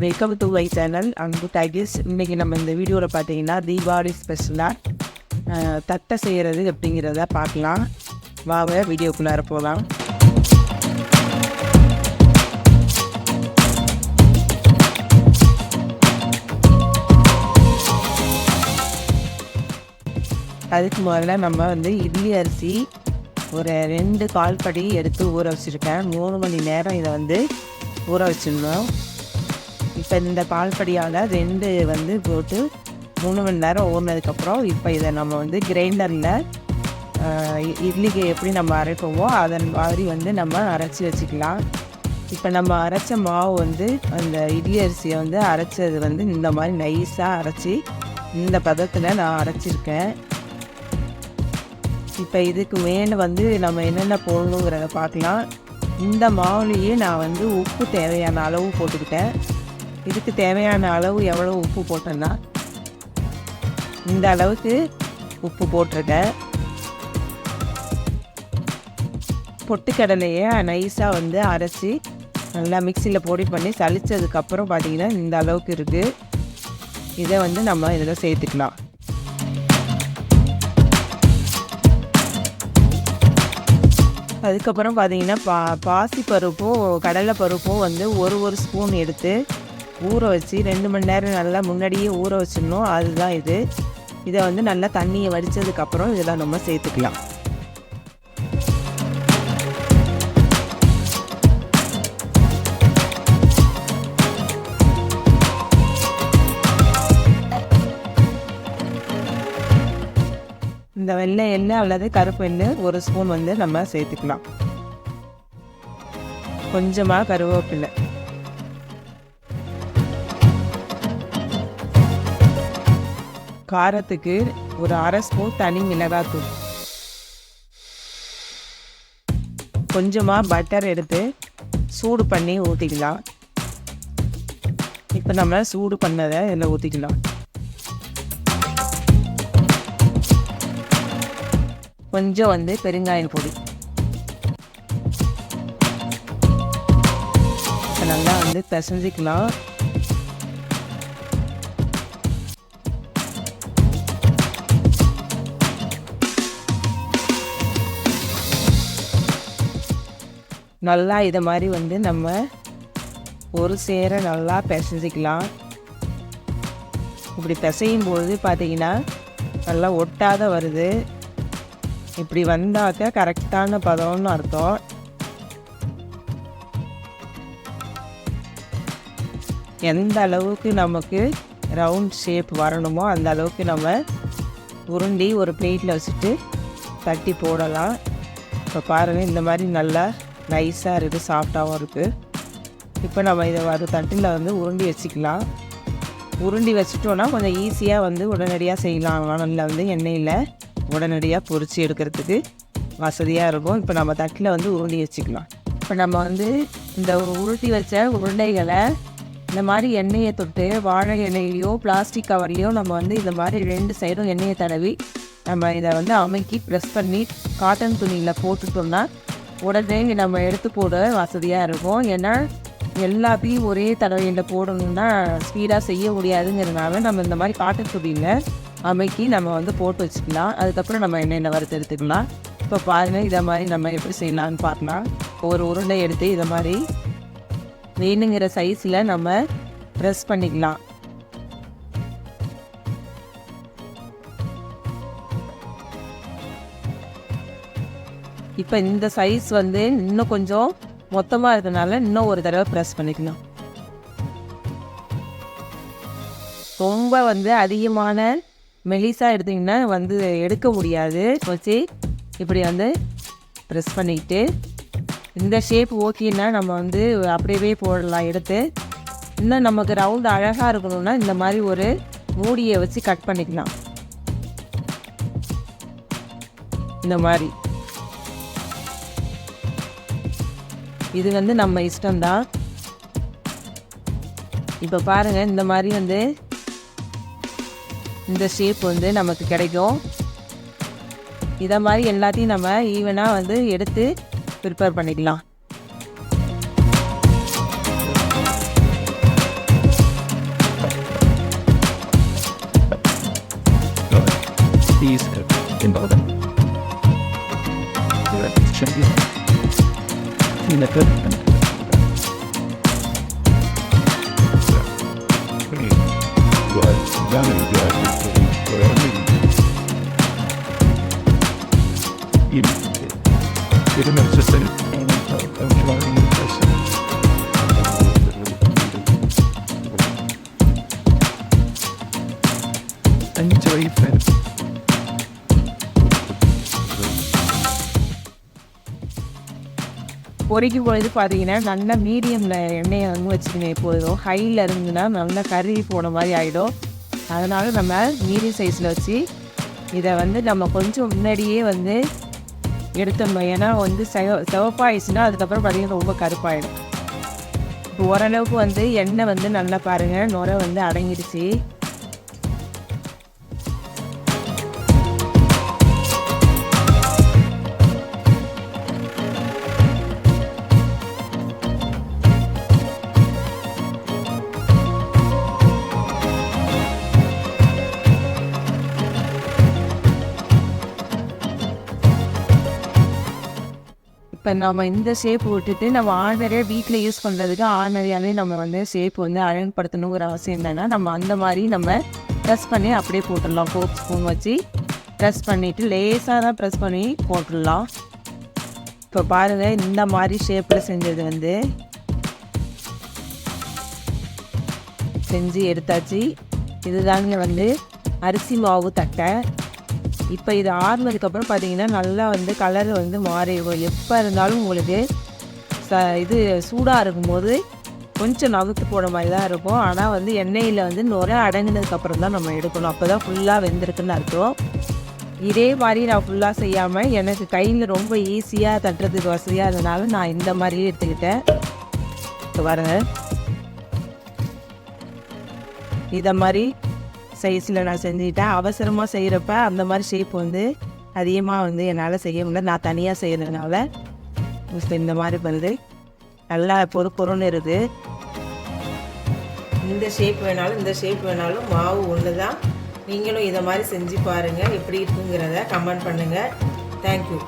Welcome to my channel அன்பு டைகிஸ். இன்றைக்கி நம்ம இந்த வீடியோவில் பார்த்தீங்கன்னா தீபாவளி ஸ்பெஷலாக தட்டை செய்கிறது எப்படிங்கிறத பார்க்கலாம். வாங்க வீடியோக்குள்ளார போகலாம். அதுக்கு முதல்ல நம்ம இட்லி அரிசி ஒரு 2 கால்படி எடுத்து ஊற வச்சுருக்கேன். 3 மணி நேரம் இதை ஊற வச்சிடணும். இப்போ இந்த பால்படியால் 2 போட்டு 3 மணி நேரம் ஊறினதுக்கப்புறம் இப்போ இதை நம்ம கிரைண்டரில் இட்லிக்கு எப்படி நம்ம அரைப்போமோ அதன் மாதிரி நம்ம அரைச்சி வச்சுக்கலாம். இப்போ நம்ம அரைச்ச மாவு அந்த இட்லி அரிசியை அரைச்சது இந்த மாதிரி நைஸாக அரைச்சி இந்த பதத்தில் நான் அரைச்சிருக்கேன். இப்போ இதுக்கு மேலே நம்ம என்னென்ன போடணுங்கிறத பார்க்கலாம். இந்த மாவுலேயே நான் உப்பு தேவையான அளவு போட்டுக்கிட்டேன். இதுக்கு தேவையான அளவு எவ்வளோ உப்பு போட்டேன்னா இந்த அளவுக்கு உப்பு போட்டிருக்கேன். பொட்டுக்கடலையை நைஸாக அரைச்சி நல்லா மிக்சியில் பொடி பண்ணி சளிச்சதுக்கப்புறம் பார்த்திங்கன்னா இந்த அளவுக்கு இருக்குது. இதை நம்ம இதில் சேர்த்துக்கலாம். அதுக்கப்புறம் பார்த்திங்கன்னா பாசி பருப்பும் கடலை பருப்பும் ஒரு ஸ்பூன் எடுத்து ஊற வச்சு 2 மணி நேரம் நல்லா முன்னாடியே ஊற வச்சிடணும். அதுதான் இதை நல்லா தண்ணியை வடித்ததுக்கப்புறம் இதெல்லாம் நம்ம சேர்த்துக்கலாம். இந்த வெள்ளை எண்ணெய் அல்லது கருப்பு எண்ணெய் 1 ஸ்பூன் நம்ம சேர்த்துக்கலாம். கொஞ்சமாக கருவேப்பிலை, காரத்துக்கு ஒரு 1/2 ஸ்பூன் தனி மிளகாத்தூள், கொஞ்சமாக பட்டர் எடுத்து சூடு பண்ணி ஊற்றிக்கலாம். இப்போ நம்ம சூடு பண்ணதை இதில் ஊற்றிக்கலாம். கொஞ்சம் பெருங்காயம் பொடி நல்லா பிசைஞ்சிக்கலாம். நல்லா இதை மாதிரி நம்ம ஒரு சேர நல்லா பிசைஞ்சிக்கலாம். இப்படி பிசையும் போது பார்த்திங்கன்னா நல்லா ஒட்டாத வருது. இப்படி வந்தாக்க கரெக்டான பதம்னு அர்த்தம். எந்த அளவுக்கு நமக்கு ரவுண்ட் ஷேப் வரணுமோ அந்த அளவுக்கு நம்ம உருண்டி ஒரு பிளேட்டில் வச்சுட்டு தட்டி போடலாம். இப்போ பாருங்கள், இந்த மாதிரி நல்லா நைஸாக இருக்குது, சாஃப்டாகவும் இருக்குது. இப்போ நம்ம இதை ஒரு தட்டில் உருண்டி வச்சுக்கலாம். உருண்டி வச்சுட்டோன்னா கொஞ்சம் ஈஸியாக உடனடியாக செய்யலாம். வானலில் எண்ணெயில் உடனடியாக பொரிச்சு எடுக்கிறதுக்கு வசதியாக இருக்கும். இப்போ நம்ம தட்டில் உருண்டி வச்சுக்கலாம். இப்போ நம்ம இந்த உருட்டி வச்ச உருண்டைகளை இந்த மாதிரி எண்ணெயை தொட்டு வாழை எண்ணெயிலையோ பிளாஸ்டிக் கவர்லையோ நம்ம இந்த மாதிரி 2 சைடும் எண்ணெயை தடவி நம்ம இதை அமுக்கி ப்ரெஸ் பண்ணி காட்டன் துணியில் போட்டுட்டோம்னா உடனே நம்ம எடுத்து போட வசதியாக இருக்கும். ஏன்னா எல்லாத்தையும் ஒரே தடவையில் போடணுன்னா ஸ்பீடாக செய்ய முடியாதுங்கிறதுனால நம்ம இந்த மாதிரி காட்டன் துணியில் அமைக்கி நம்ம போட்டு வச்சுக்கலாம். அதுக்கப்புறம் நம்ம எண்ணெயில் வறுத்து எடுத்துக்கலாம். இப்போ பாருங்கள், இதை மாதிரி நம்ம எப்படி செய்யலான்னு பார்க்கலாம். ஒரு உருண்டை எடுத்து இதை மாதிரி வேணுங்கிற சைஸில் நம்ம ப்ரெஸ் பண்ணிக்கலாம். இப்போ இந்த சைஸ் இன்னும் கொஞ்சம் மொத்தமாக இருக்கிறதுனால இன்னும் ஒரு தடவை ப்ரெஸ் பண்ணிக்கலாம். ரொம்ப அதிகமான மெலிசாக எடுத்திங்கன்னா எடுக்க முடியாது. வச்சு இப்படி ப்ரெஸ் பண்ணிக்கிட்டு இந்த ஷேப் ஓகேன்னா நம்ம அப்படியே போடலாம். எடுத்து இன்னும் நமக்கு ரவுண்டு அழகாக இருக்கணும்னா இந்த மாதிரி ஒரு மூடியை வச்சு கட் பண்ணிக்கலாம். இந்த மாதிரி இது நம்ம இஷ்டம்தான். இப்போ பாருங்கள், இந்த மாதிரி இந்த ஷேப் நமக்கு கிடைக்கும். இதை மாதிரி எல்லாத்தையும் நம்ம ஈவனாக எடுத்து ப்ரிப்பேர் பண்ணிக்கலாம். cheese involved. Cheese. Enjoy it. பொரிக்கும் பொழுது பார்த்தீங்கன்னா நல்லா மீடியமில் எண்ணெயை வந்து வச்சுக்கணும். எப்போதும் ஹையில் இருந்துன்னா நல்லா கறி போன மாதிரி ஆகிடும். அதனால் நம்ம மீடியம் சைஸில் வச்சு இதை வந்து நம்ம கொஞ்சம் முன்னாடியே வந்து எடுத்துடணும். ஏன்னா வந்து சிவப்பாயிடுச்சுன்னா அதுக்கப்புறம் பார்த்திங்கன்னா ரொம்ப கருப்பாயிடும். இப்போ ஓரளவுக்கு வந்து எண்ணெய் வந்து நல்லா பாருங்கள் நுரை வந்து அடங்கிடுச்சு. இப்போ நம்ம இந்த ஷேப் விட்டுட்டு நம்ம ஆர்டினரியாக வீட்டில் யூஸ் பண்ணுறதுக்கு ஆர்டினரியாகவே நம்ம வந்து ஷேப் வந்து அழகுபடுத்தணுங்கிற அவசியம் இல்லைன்னா நம்ம அந்த மாதிரி நம்ம ப்ரெஸ் பண்ணி அப்படியே போட்டுடலாம். ஃபோர்க் ஸ்பூன் வச்சு ப்ரெஸ் பண்ணிவிட்டு லேசாக தான் ப்ரெஸ் பண்ணி போட்டுடலாம். இப்போ பாருங்கள் இந்த மாதிரி ஷேப்பில் செஞ்சது வந்து செஞ்சு எடுத்தாச்சு. இதுதாங்க வந்து அரிசி மாவு தட்டை. இப்போ இது ஆறுனதுக்கப்புறம் பார்த்தீங்கன்னா நல்லா வந்து கலர் வந்து மாறிடும். எப்போ இருந்தாலும் உங்களுக்கு இது சூடாக இருக்கும்போது கொஞ்சம் நவுத்து போட மாதிரி தான் இருக்கும். ஆனால் வந்து எண்ணெயில் வந்து நுரை அடங்கினதுக்கப்புறம் தான் நம்ம எடுக்கணும். அப்போ தான் ஃபுல்லாக வெந்திருக்குன்னு அர்த்தம். இதே மாதிரி நான் ஃபுல்லாக செய்யாமல் எனக்கு கையில் ரொம்ப ஈஸியாக தட்டுறதுக்கு வசதியாக இருந்தனால நான் இந்த மாதிரியே எடுத்துக்கிட்டேன். இப்போ பாருங்க இதை மாதிரி சைஸில் நான் செஞ்சுக்கிட்டேன். அவசரமாக செய்கிறப்ப அந்த மாதிரி ஷேப் வந்து அதிகமாக வந்து என்னால் செய்ய முடியல. நான் தனியாக செய்கிறதுனால இந்த மாதிரி பண்ணுது. நல்லா பொறுன்னு இருக்குது. இந்த ஷேப் வேணாலும் இந்த ஷேப் வேணாலும் மாவு ஒன்று தான். நீங்களும் இதை மாதிரி செஞ்சு பாருங்கள். எப்படி இருக்குங்கிறத கமெண்ட் பண்ணுங்கள். தேங்க்யூ.